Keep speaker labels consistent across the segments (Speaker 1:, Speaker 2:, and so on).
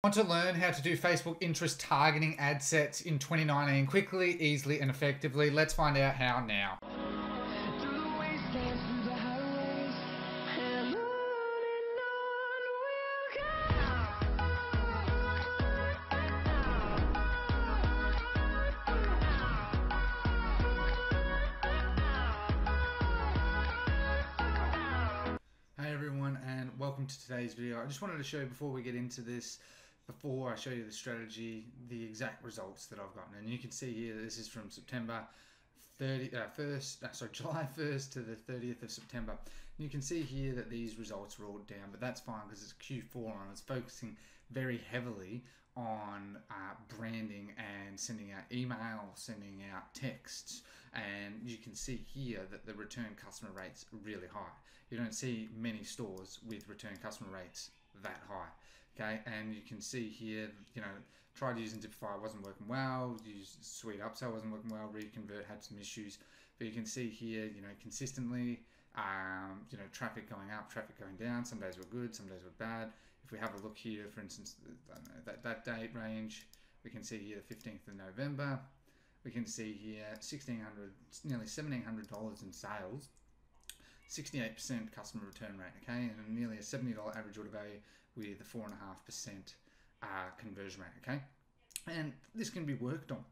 Speaker 1: Want to learn how to do Facebook interest targeting ad sets in 2019 quickly, easily, and effectively? Let's find out how now. Hey everyone, and welcome to today's video. I just wanted to show you before we get into this, before I show you the strategy, the exact results that I've gotten. And you can see here, this is from July 1st to the 30th of September. And you can see here that these results are all down, but that's fine because it's Q4 and it's focusing very heavily on branding and sending out email, sending out texts. And you can see here that the return customer rate's really high. You don't see many stores with return customer rates that high. Okay, and you can see here, tried using Shopify, wasn't working well, used Sweet Upsell, wasn't working well, Reconvert had some issues, but you can see here, consistently, traffic going up, traffic going down. Some days were good, some days were bad. If we have a look here, for instance, that date range, we can see here the 15th of November, we can see here $1,600, nearly $1,700 in sales, 68% customer return rate, okay, and nearly a $70 average order value with a 4.5% conversion rate, okay? And this can be worked on.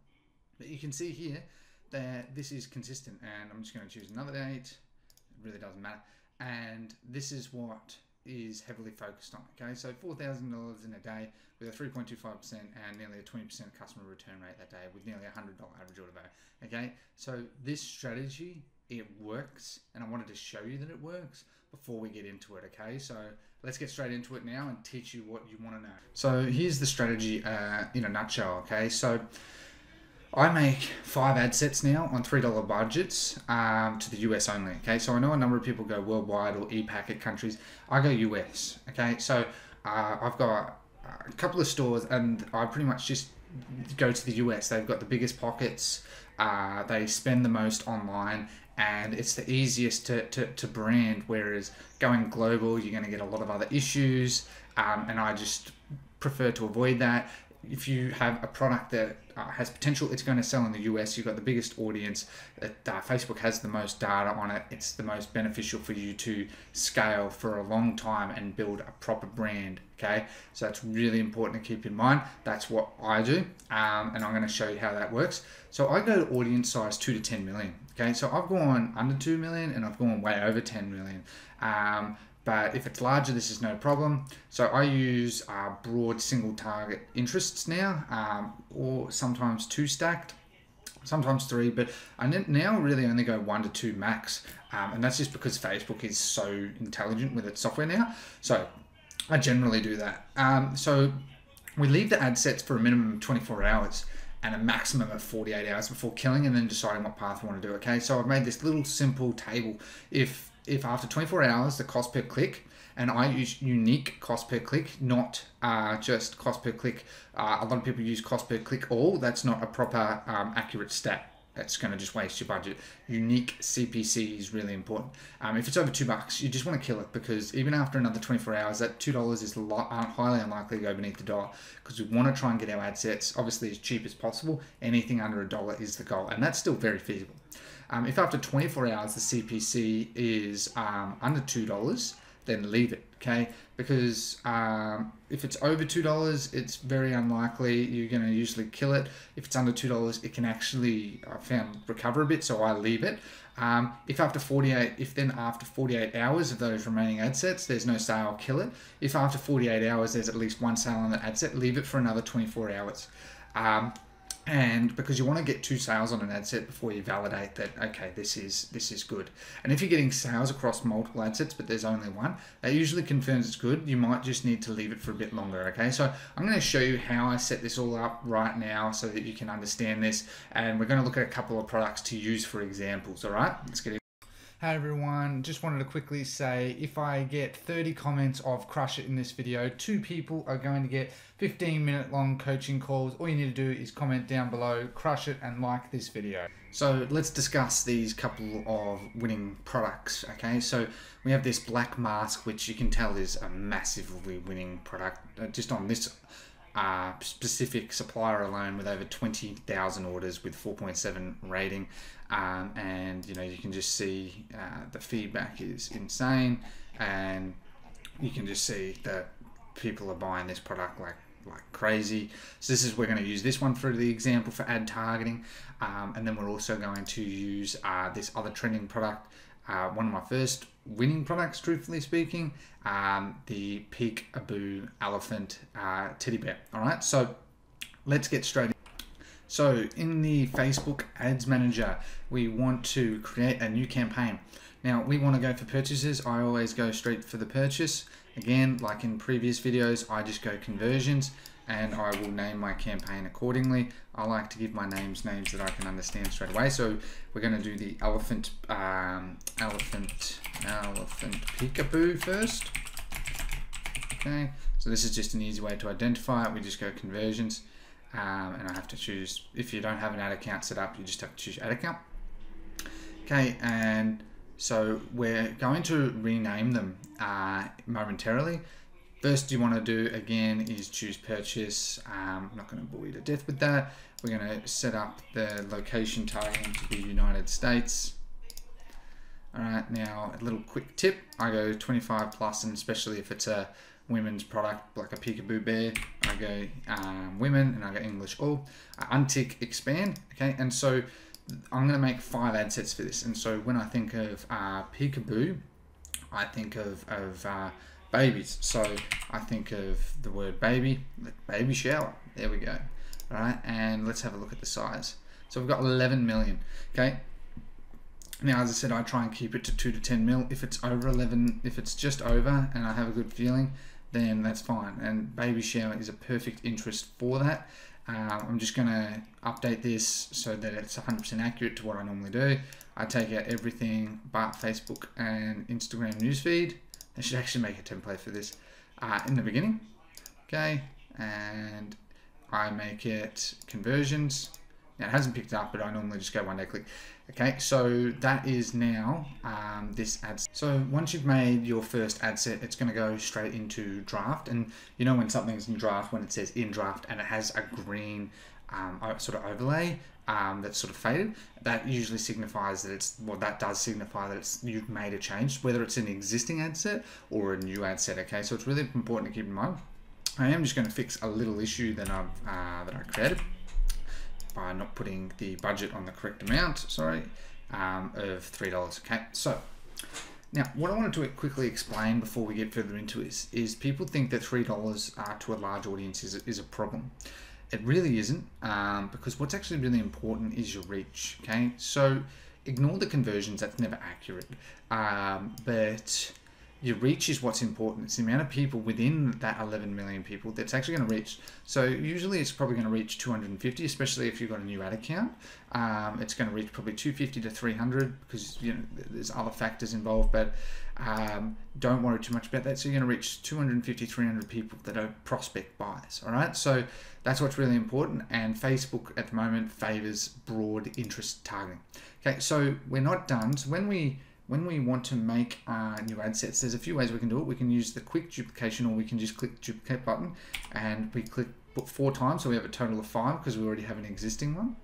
Speaker 1: But you can see here that this is consistent, and I'm just going to choose another date. It really doesn't matter. And this is what is heavily focused on, okay? So $4,000 in a day with a 3.25% and nearly a 20% customer return rate that day with nearly a $100 average order value, okay? So this strategy, it works, and I wanted to show you that it works before we get into it, okay? So let's get straight into it now and teach you what you want to know. So here's the strategy in a nutshell, okay? So I make 5 ad sets now on $3 budgets to the US only, okay? So I know a number of people go worldwide or e-packet countries. I go US, okay? So I've got a couple of stores and I pretty much just go to the US. They've got the biggest pockets, they spend the most online, and it's the easiest to brand, whereas going global, you're going to get a lot of other issues, and I just prefer to avoid that. If you have a product that has potential, it's going to sell in the US, you've got the biggest audience, Facebook has the most data on it, it's the most beneficial for you to scale for a long time and build a proper brand, okay? So that's really important to keep in mind. That's what I do, and I'm going to show you how that works. So I go to audience size 2 to 10 million, okay? So I've gone under 2 million and I've gone way over 10 million. But if it's larger, this is no problem. So I use broad single target interests now, or sometimes 2 stacked, sometimes 3, but I now really only go 1 to 2 max. And that's just because Facebook is so intelligent with its software now. So I generally do that. So we leave the ad sets for a minimum of 24 hours and a maximum of 48 hours before killing and then deciding what path we want to do, okay? So I've made this little simple table. If after 24 hours, the cost per click, and I use unique cost per click, not just cost per click. A lot of people use cost per click all. That's not a proper accurate stat. That's going to just waste your budget. Unique CPC is really important. If it's over $2, you just want to kill it, because even after another 24 hours, that $2 is highly unlikely to go beneath the dollar, because we want to try and get our ad sets obviously as cheap as possible. Anything under $1 is the goal, and that's still very feasible. If after 24 hours the CPC is under $2, then leave it, okay? Because if it's over $2, it's very unlikely you're going to usually kill it. If it's under $2, it can actually, I found, recover a bit, so I leave it. If after 48 hours of those remaining ad sets, there's no sale, kill it. If after 48 hours there's at least 1 sale on the ad set, leave it for another 24 hours. And because you want to get 2 sales on an ad set before you validate that, okay, this is good. And if you're getting sales across multiple ad sets but there's only 1, that usually confirms it's good. You might just need to leave it for a bit longer, okay? So I'm going to show you how I set this all up right now so that you can understand this, and we're going to look at a couple of products to use for examples, all right? Let's get it. Hey everyone, just wanted to quickly say, if I get 30 comments of crush it in this video, 2 people are going to get 15-minute long coaching calls. All you need to do is comment down below, crush it, and like this video. So let's discuss these couple of winning products, okay? So we have this black mask, which you can tell is a massively winning product. Just on this specific supplier alone with over 20,000 orders with 4.7 rating. And you know, you can just see the feedback is insane, and you can just see that people are buying this product like crazy. So we're going to use this one for the example for ad targeting, and then we're also going to use this other trending product, one of my first winning products, truthfully speaking, the Peek-a-Boo elephant teddy bear. All right, so let's get straight in. So in the Facebook Ads Manager, we want to create a new campaign. Now we want to go for purchases. I always go straight for the purchase. Again, like in previous videos, I just go conversions, and I will name my campaign accordingly. I like to give my names that I can understand straight away. So we're going to do the elephant Peek-a-Boo first. Okay, so this is just an easy way to identify it. We just go conversions, and I have to choose, if you don't have an ad account set up, you just have to choose ad account. Okay, and so we're going to rename them momentarily. First you want to do again is choose purchase. I'm not going to bore you to death with that. We're going to set up the location targeting to be United States. Alright, now a little quick tip. I go 25 plus, and especially if it's a women's product like a Peek-a-Boo bear, I go women, and I go English all. I untick expand. Okay, and so I'm going to make 5 ad sets for this. And so when I think of Peek-a-Boo, I think of babies. So I think of the word baby shower. There we go. All right, and let's have a look at the size. So we've got 11 million. Okay. Now, as I said, I try and keep it to 2 to 10 mil. If it's over 11, if it's just over, and I have a good feeling, then that's fine. And baby shower is a perfect interest for that. I'm just going to update this so that it's 100% accurate to what I normally do. I take out everything but Facebook and Instagram newsfeed. I should actually make a template for this in the beginning. Okay, and I make it conversions. Now it hasn't picked up, but I normally just go one day click. Okay, so that is now this ad. So once you've made your first ad set, it's going to go straight into draft. And you know when something's in draft, when it says in draft and it has a green sort of overlay that's sort of faded, that usually signifies that it's, well, that does signify that it's, you've made a change, whether it's an existing ad set or a new ad set. Okay, so it's really important to keep in mind. I am just going to fix a little issue that I created by not putting the budget on the correct amount, sorry, of $3. Okay, so now what I wanted to quickly explain before we get further into is people think that $3 to a large audience is a problem. It really isn't, because what's actually really important is your reach. Okay, so ignore the conversions, that's never accurate, but your reach is what's important. It's the amount of people within that 11 million people that's actually going to reach. So usually it's probably going to reach 250, especially if you've got a new ad account. It's going to reach probably 250 to 300 because, you know, there's other factors involved, but don't worry too much about that. So you're going to reach 250, 300 people that are prospect buyers. All right, so that's what's really important, and Facebook at the moment favors broad interest targeting. Okay, so we're not done. So when we want to make new ad sets, there's a few ways we can do it. We can use the quick duplication, or we can just click duplicate button, and we put 4 times, so we have a total of 5 because we already have an existing one.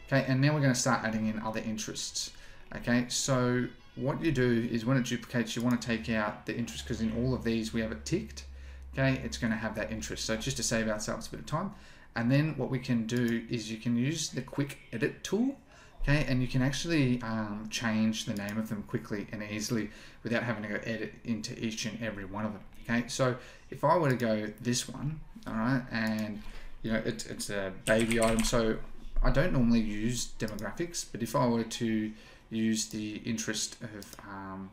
Speaker 1: Okay, and now we're going to start adding in other interests. Okay, so what you do is when it duplicates, you want to take out the interest, because in all of these we have it ticked. Okay, it's going to have that interest. So just to save ourselves a bit of time. And then what we can do is you can use the quick edit tool. Okay, and you can actually change the name of them quickly and easily without having to go edit into each and every one of them. Okay, so if I were to go this one, all right, and you know it's a baby item, so I don't normally use demographics, but if I were to use the interest of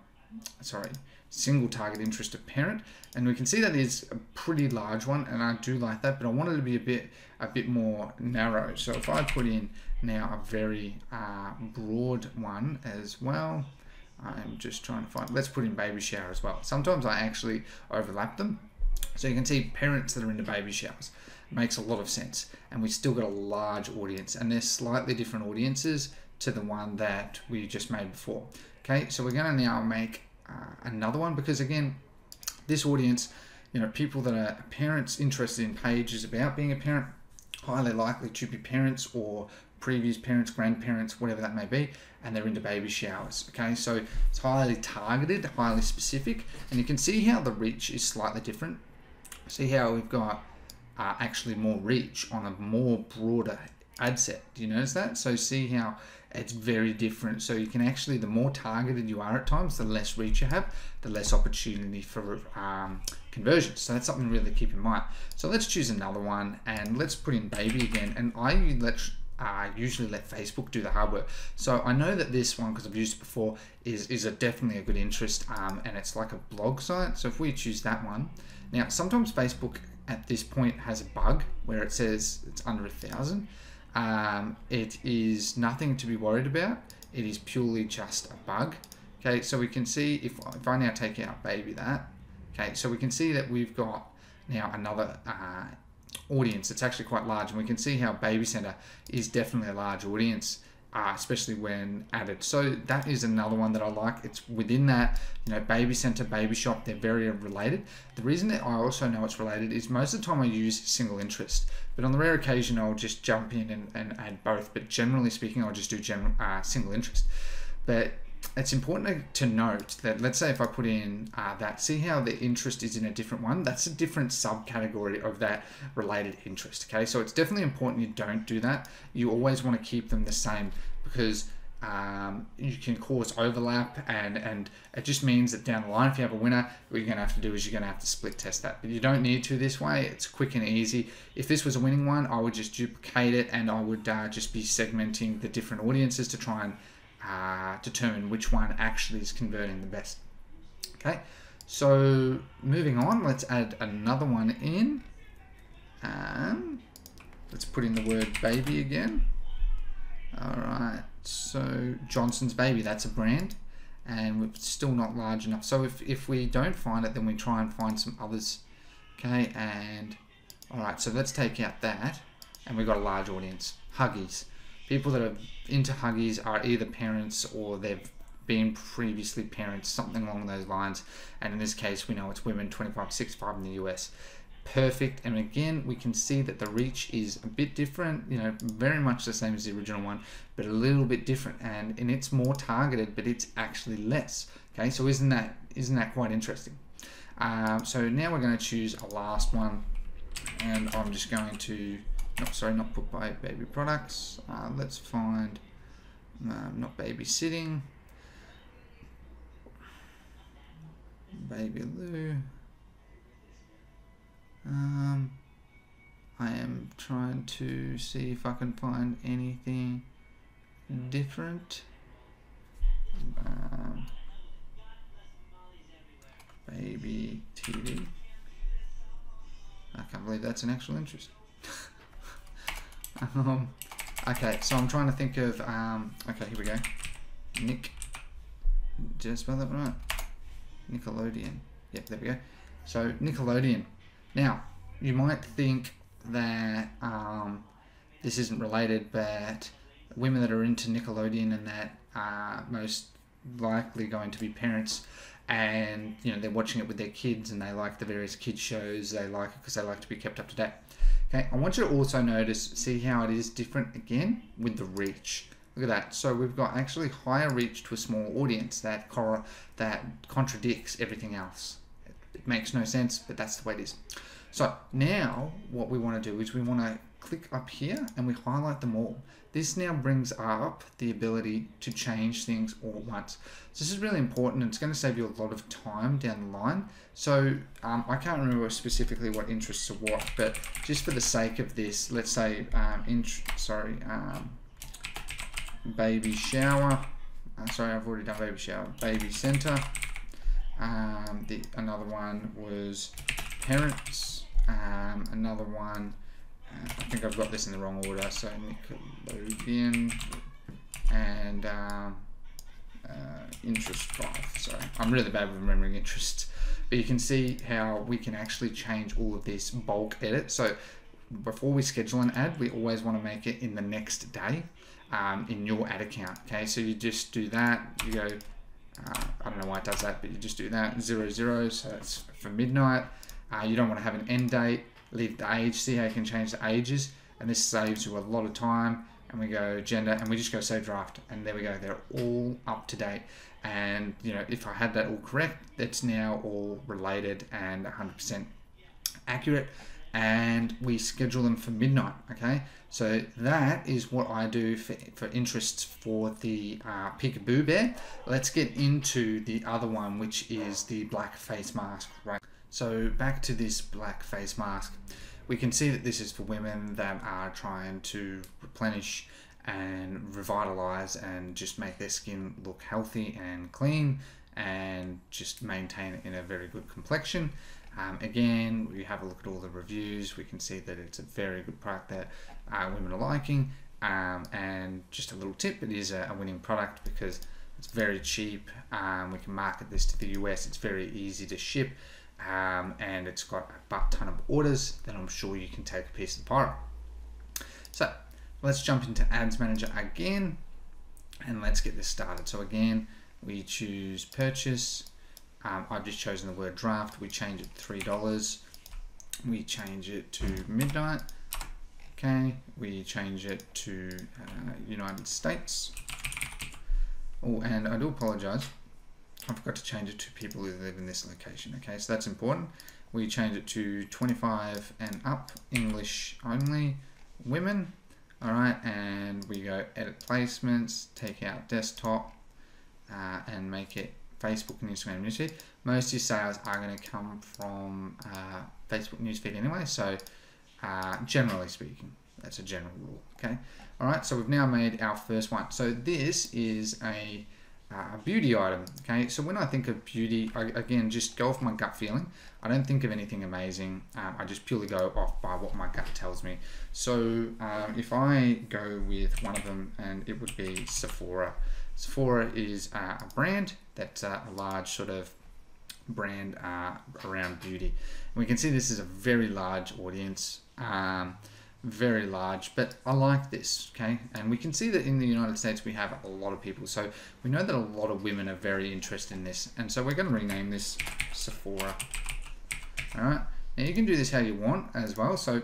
Speaker 1: single target interest of parent, and we can see that is a pretty large one, and I do like that, but I want it to be a bit more narrow. So if I put in now a very broad one as well, I'm just trying to find, let's put in baby shower as well. Sometimes I actually overlap them, so you can see parents that are into baby showers. Makes a lot of sense, and we still got a large audience, and they're slightly different audiences to the one that we just made before. Okay, so we're going to now make another one, because again, this audience, people that are parents interested in pages about being a parent, highly likely to be parents or previous parents, grandparents, whatever that may be, and they're into baby showers. Okay, so it's highly targeted, highly specific, and you can see how the reach is slightly different. See how we've got actually more reach on a more broader ad set. Do you notice that? So see how it's very different. So you can actually, the more targeted you are at times, the less reach you have, the less opportunity for conversions. So that's something to really keep in mind. So let's choose another one and let's put in baby again. And I usually let Facebook do the hard work. So I know that this one, because I've used it before, is definitely a good interest, and it's like a blog site. So if we choose that one, now sometimes Facebook at this point has a bug where it says it's under 1,000. It is nothing to be worried about. It is purely just a bug. Okay, so we can see if I now take out baby that. Okay, so we can see that we've got now another audience. It's actually quite large, and we can see how Baby Center is definitely a large audience, especially when added. So that is another one that I like. It's within that, Baby Center, Baby Shop, they're very related. The reason that I also know it's related is most of the time I use single interest, but on the rare occasion I'll just jump in and add both. But generally speaking, I'll just do single interest. But it's important to note that, let's say if I put in that, see how the interest is in a different one, that's a different subcategory of that related interest. Okay, so it's definitely important you don't do that. You always want to keep them the same, because you can cause overlap, and it just means that down the line, if you have a winner, what you're going to have to do is you're going to have to split test that. But you don't need to this way. It's quick and easy. If this was a winning one, I would just duplicate it, and I would just be segmenting the different audiences to try and determine which one actually is converting the best. Okay, so moving on, let's add another one in. Let's put in the word baby again. All right, so Johnson's Baby, that's a brand, and we're still not large enough. So if we don't find it, then we try and find some others. Okay, and all right, so let's take out that, and we've got a large audience. Huggies. People that are into Huggies are either parents or they've been previously parents, something along those lines. And in this case, we know it's women 25 to 65 in the US. Perfect. And again, we can see that the reach is a bit different, very much the same as the original one, but a little bit different. And it's more targeted, but it's actually less. Okay, so isn't that quite interesting? So now we're going to choose a last one, and I'm just going to, not put by baby products. Let's find, not babysitting, baby loo. I am trying to see if I can find anything different. Baby TV. I can't believe that's an actual interest. Okay, so I'm trying to think of, okay, here we go. Nick, did I spell that right? Nickelodeon. Yep, there we go. So Nickelodeon. Now, you might think that this isn't related, but women that are into Nickelodeon and that are most likely going to be parents, and they're watching it with their kids and they like the various kids shows, they like it because they like to be kept up to date. Okay, I want you to also notice, see how it is different again with the reach. Look at that. So we've got actually higher reach to a small audience that contradicts everything else. It makes no sense, but that's the way it is. So now what we want to do is we want to click up here and we highlight them all. This now brings up the ability to change things all at once. So this is really important, and it's going to save you a lot of time down the line. So I can't remember specifically what interests are what, but just for the sake of this, let's say baby shower. Sorry, I've already done baby shower. Baby center. Another one was parents. Another one, I think I've got this in the wrong order. So Nickelodeon and interest 5. Sorry, I'm really bad with remembering interest. But you can see how we can actually change all of this bulk edit. So before we schedule an ad, we always want to make it in the next day in your ad account. Okay, so you just do that. You go, I don't know why it does that, but you just do that 00. So that's for midnight. You don't want to have an end date, leave the age, see how you can change the ages, and this saves you a lot of time. And we go gender, and we just go save draft, and there we go, they're all up to date. And if I had that all correct, that's now all related and 100% accurate, and we schedule them for midnight. Okay, so that is what I do for interests for the Peekaboo Bear. Let's get into the other one, which is the black face mask. Right, so back to this black face mask. We can see that this is for women that are trying to replenish and revitalize and just make their skin look healthy and clean and just maintain it in a very good complexion. Again, we have a look at all the reviews. We can see that it's a very good product that women are liking. And just a little tip, it is a winning product because it's very cheap. We can market this to the US. It's very easy to ship. And it's got a butt ton of orders, then I'm sure you can take a piece of the pie. So let's jump into Ads Manager again, and let's get this started. So again, we choose purchase. I've just chosen the word draft. We change it to $3. We change it to midnight. Okay, we change it to United States. Oh, and I do apologize. I forgot to change it to people who live in this location. Okay, so that's important. We change it to 25 and up, English only, women. All right, and we go edit placements, take out desktop, and make it Facebook and Instagram newsfeed. Most of your sales are going to come from Facebook newsfeed anyway, so generally speaking, that's a general rule. Okay, all right, so we've now made our first one. So this is a beauty item. Okay, so when I think of beauty, I again just go off my gut feeling. I don't think of anything amazing. I just purely go off by what my gut tells me. So if I go with one of them, and it would be Sephora. Sephora is a brand that's a large sort of brand around beauty. And we can see this is a very large audience. Very large, but I like this. Okay, and we can see that in the United States we have a lot of people, so we know that a lot of women are very interested in this, and so we're going to rename this Sephora. All right, now you can do this how you want as well, so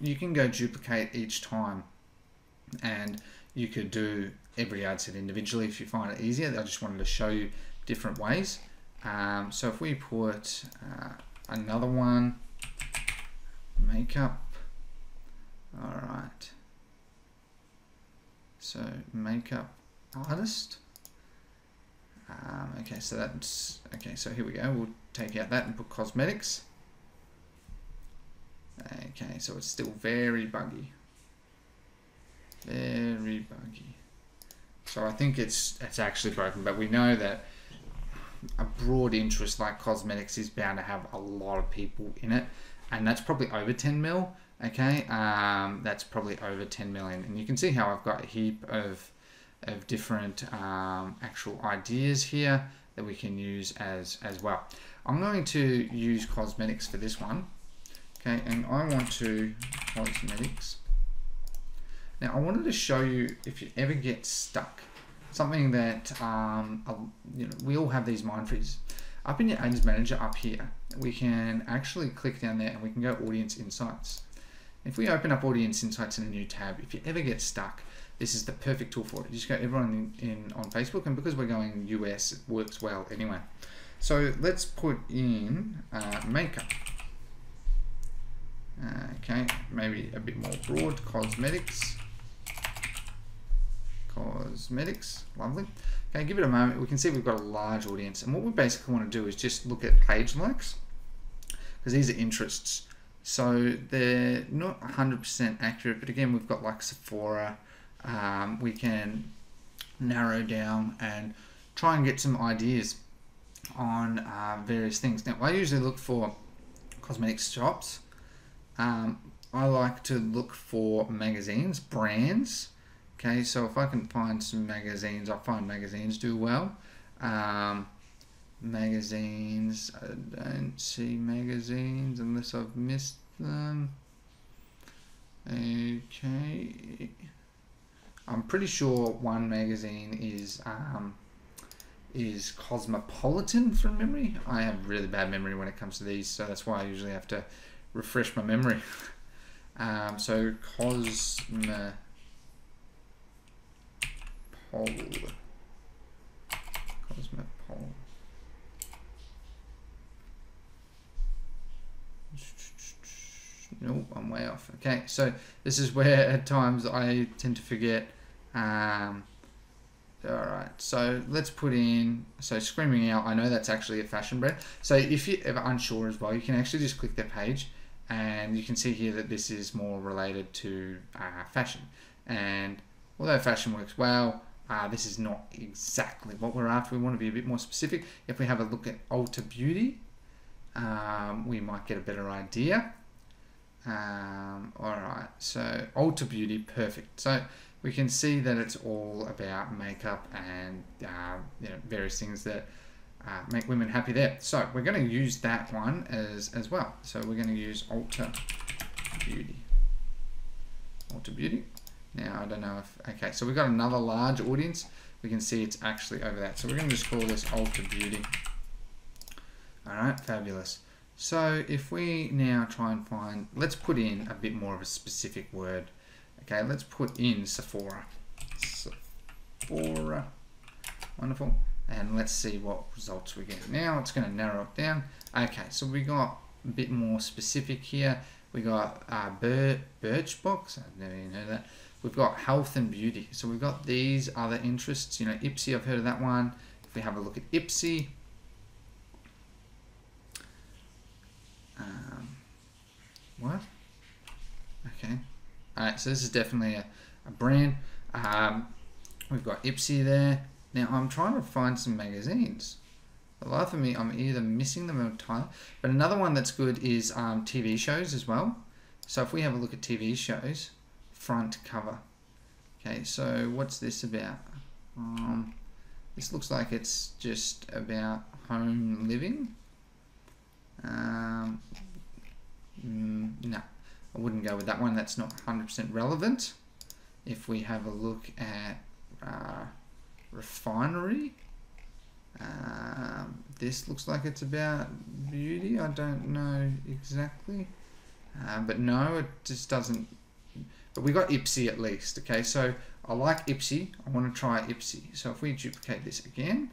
Speaker 1: you can go duplicate each time, and you could do every ad set individually if you find it easier. I just wanted to show you different ways. So if we put another one, makeup. All right, so makeup artist. Okay, so that's okay. So here we go. We'll take out that and put cosmetics. Okay, so it's still very buggy. Very buggy. So I think it's actually broken, but we know that a broad interest like cosmetics is bound to have a lot of people in it, and that's probably over 10 mil. Okay, that's probably over 10 million, and you can see how I've got a heap of different actual ideas here that we can use as well. I'm going to use cosmetics for this one. Okay, and I want to cosmetics. Now I wanted to show you if you ever get stuck, something that we all have these mind freezes. Up in your Ads Manager up here, we can actually click down there and we can go Audience Insights. If we open up Audience Insights in a new tab, if you ever get stuck, this is the perfect tool for it. You just go everyone in on Facebook, and because we're going US, it works well anyway. So let's put in makeup. Okay, maybe a bit more broad, cosmetics. Cosmetics, lovely. Okay, give it a moment. We can see we've got a large audience, and what we basically want to do is just look at page likes, because these are interests. So they're not 100% accurate, but again, we've got like Sephora. We can narrow down and try and get some ideas on various things. Now, I usually look for cosmetics shops. I like to look for magazines, brands. Okay, so if I can find some magazines, I find magazines do well. Magazines, I don't see magazines unless I've missed them. Okay, I'm pretty sure one magazine is Cosmopolitan from memory. I have really bad memory when it comes to these, so that's why I usually have to refresh my memory. So Cosmopol. Nope, I'm way off. Okay, so this is where at times I tend to forget. Alright, so let's put in, so Screaming Out, I know that's actually a fashion brand. So if you're ever unsure as well, you can actually just click their page and you can see here that this is more related to fashion. And although fashion works well, this is not exactly what we're after. We want to be a bit more specific. If we have a look at Ulta Beauty, we might get a better idea. Alright, so Ulta Beauty, perfect. So we can see that it's all about makeup and various things that make women happy there. So we're going to use that one as well. So we're going to use Ulta Beauty. Ulta Beauty. Now I don't know if, okay, so we've got another large audience. We can see it's actually over that. So we're going to just call this Ulta Beauty. Alright, fabulous. So if we now try and find, let's put in a bit more of a specific word. Okay, let's put in Sephora. Sephora. Wonderful. And let's see what results we get. Now it's going to narrow it down. Okay, so we got a bit more specific here. We got Birchbox. I've never even heard of that. We've got health and beauty. So we've got these other interests. You know, Ipsy, I've heard of that one. If we have a look at Ipsy. What? Okay. Alright, so this is definitely a brand. We've got Ipsy there. Now I'm trying to find some magazines. The life of me, I'm either missing them or entirely. But another one that's good is TV shows as well. So if we have a look at TV shows, front cover. Okay, so what's this about? This looks like it's just about home living. No, I wouldn't go with that one. That's not 100% relevant. If we have a look at refinery, this looks like it's about beauty. I don't know exactly, but no, it just doesn't. But we got Ipsy at least. Okay, so I like Ipsy. I want to try Ipsy. So if we duplicate this again,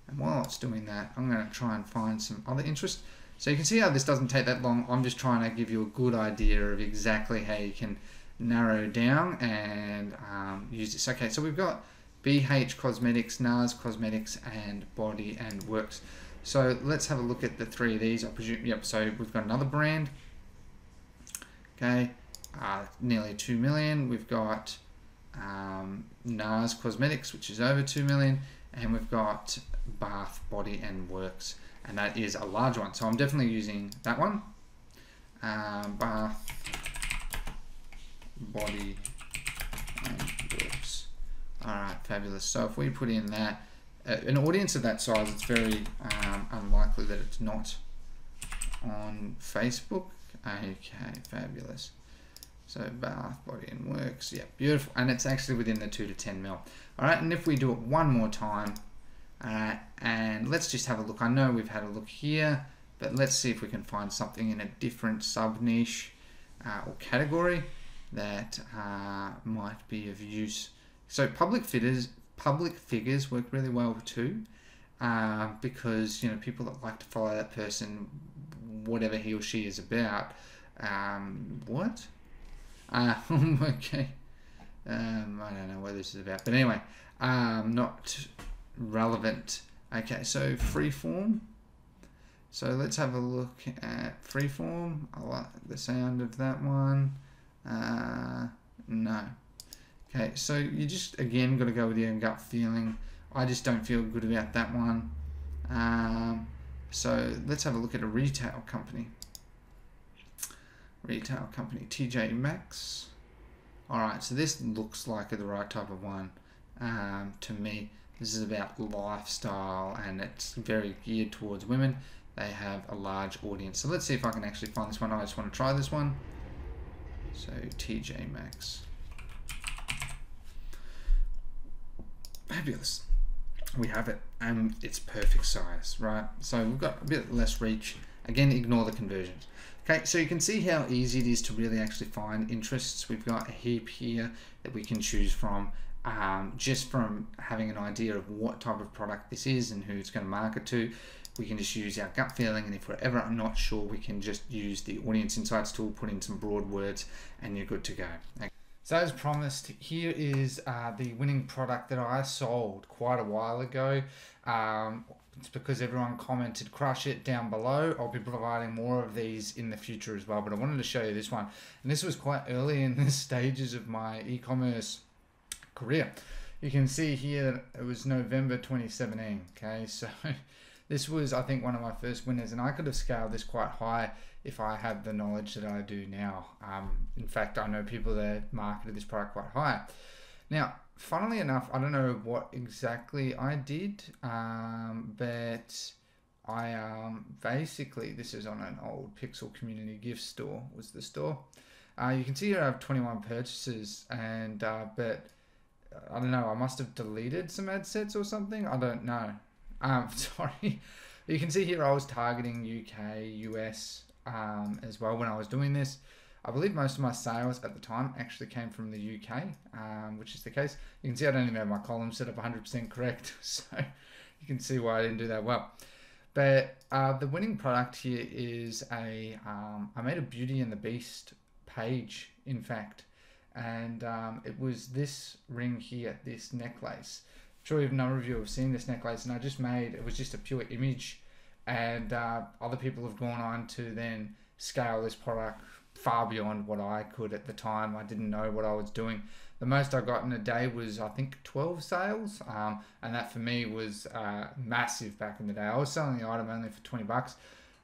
Speaker 1: and while it's doing that, I'm going to try and find some other interest. So you can see how this doesn't take that long. I'm just trying to give you a good idea of exactly how you can narrow down and use this. Okay, so we've got BH Cosmetics, NARS Cosmetics, and Body and Works. So let's have a look at the three of these. I presume, yep, so we've got another brand. Okay, nearly 2 million. We've got NARS Cosmetics, which is over 2 million. And we've got Bath, Body and Works. And that is a large one. So I'm definitely using that one. Bath, Body, and Works. Alright, fabulous. So if we put in that, an audience of that size, it's very unlikely that it's not on Facebook. Okay, fabulous. So Bath, Body, and Works. Yeah, beautiful. And it's actually within the 2 to 10 mil. Alright, and if we do it one more time, and let's just have a look. I know we've had a look here, but let's see if we can find something in a different sub niche or category that might be of use. So public figures work really well too, because you know, people that like to follow that person, whatever he or she is about. What? Okay. I don't know what this is about, but anyway, not relevant. Okay, so Freeform. So let's have a look at Freeform. I like the sound of that one. No. Okay, so you just again got to go with your gut feeling. I just don't feel good about that one. So let's have a look at a retail company. Retail company, TJ Maxx. Alright, so this looks like the right type of one to me. This is about lifestyle and it's very geared towards women. They have a large audience. So let's see if I can actually find this one. I just want to try this one. So TJ Maxx. Fabulous. we have it, and it's perfect size, right? So we've got a bit less reach. Again, ignore the conversions. Okay, so you can see how easy it is to really actually find interests. We've got a heap here that we can choose from, just from having an idea of what type of product this is and who it's going to market to. We can just use our gut feeling, and if we're ever not sure, we can just use the Audience Insights tool, put in some broad words, and you're good to go. Okay. So as promised, here is the winning product that I sold quite a while ago. It's because everyone commented crush it down below. I'll be providing more of these in the future as well, but I wanted to show you this one. And this was quite early in the stages of my e-commerce career. You can see here that it was November 2017. Okay, so this was, I think, one of my first winners, and I could have scaled this quite high if I had the knowledge that I do now. In fact, I know people that marketed this product quite high. Now, funnily enough, I don't know what exactly I did, but I basically, this is on an old Pixel Community Gift store, was the store. You can see here I have 21 purchases, and but I don't know, I must have deleted some ad sets or something, I don't know. Sorry. You can see here I was targeting UK, US as well when I was doing this. I believe most of my sales at the time actually came from the UK, which is the case. You can see I don't even have my column set up 100% correct, so you can see why I didn't do that well. But the winning product here is I made a Beauty and the Beast page, in fact, and it was this ring here, this necklace. I'm sure a number of you have seen this necklace, and I just made, it was just a pure image, and other people have gone on to then scale this product far beyond what I could at the time. I didn't know what I was doing. The most I got in a day was, I think, 12 sales, and that for me was massive back in the day. I was selling the item only for 20 bucks.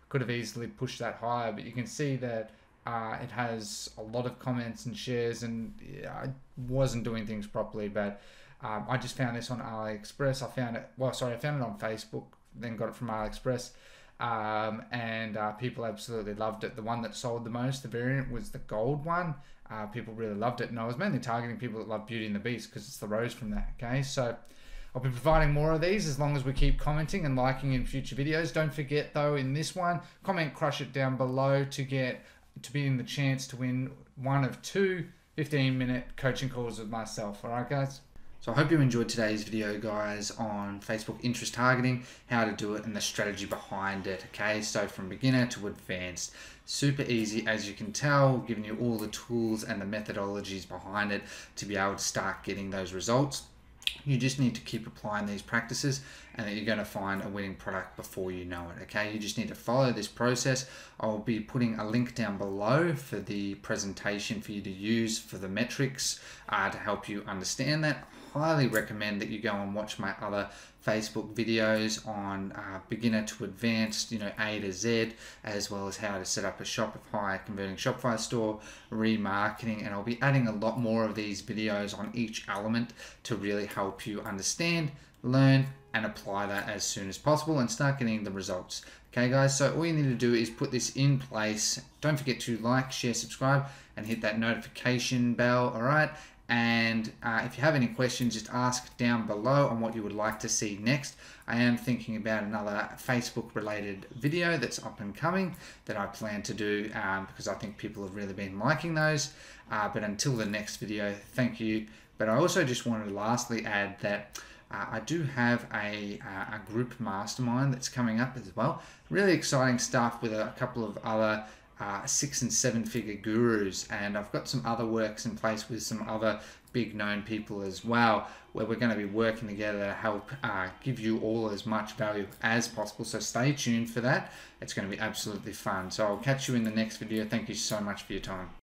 Speaker 1: Could have easily pushed that higher, but you can see that it has a lot of comments and shares, and I wasn't doing things properly, but I just found this on AliExpress. I found it on Facebook, then got it from AliExpress. And people absolutely loved it. The one that sold the most, the variant, was the gold one. People really loved it, and I was mainly targeting people that love Beauty and the Beast because it's the rose from that. Okay, so I'll be providing more of these as long as we keep commenting and liking in future videos. Don't forget though, in this one, comment crush it down below to be in the chance to win one of 2 15-minute coaching calls with myself. All right, guys. So I hope you enjoyed today's video, guys, on Facebook interest targeting, how to do it, and the strategy behind it. Okay, so from beginner to advanced, super easy, as you can tell, giving you all the tools and the methodologies behind it to be able to start getting those results. You just need to keep applying these practices, and then you're going to find a winning product before you know it. Okay, you just need to follow this process. I'll be putting a link down below for the presentation for you to use for the metrics to help you understand that. Highly recommend that you go and watch my other Facebook videos on beginner to advanced, A to Z, as well as how to set up a Shopify converting Shopify store, remarketing, and I'll be adding a lot more of these videos on each element to really help you understand, learn, and apply that as soon as possible and start getting the results. Okay, guys, so all you need to do is put this in place. Don't forget to like, share, subscribe, and hit that notification bell. All right. And if you have any questions, just ask down below on what you would like to see next. I am thinking about another Facebook related video that's up and coming that I plan to do because I think people have really been liking those. But until the next video, thank you. But I also just wanted to lastly add that I do have a group mastermind that's coming up as well. Really exciting stuff with a couple of other 6- and 7-figure gurus, and I've got some other works in place with some other big known people as well, where we're going to be working together to help give you all as much value as possible. So stay tuned for that. It's going to be absolutely fun. So I'll catch you in the next video. Thank you so much for your time.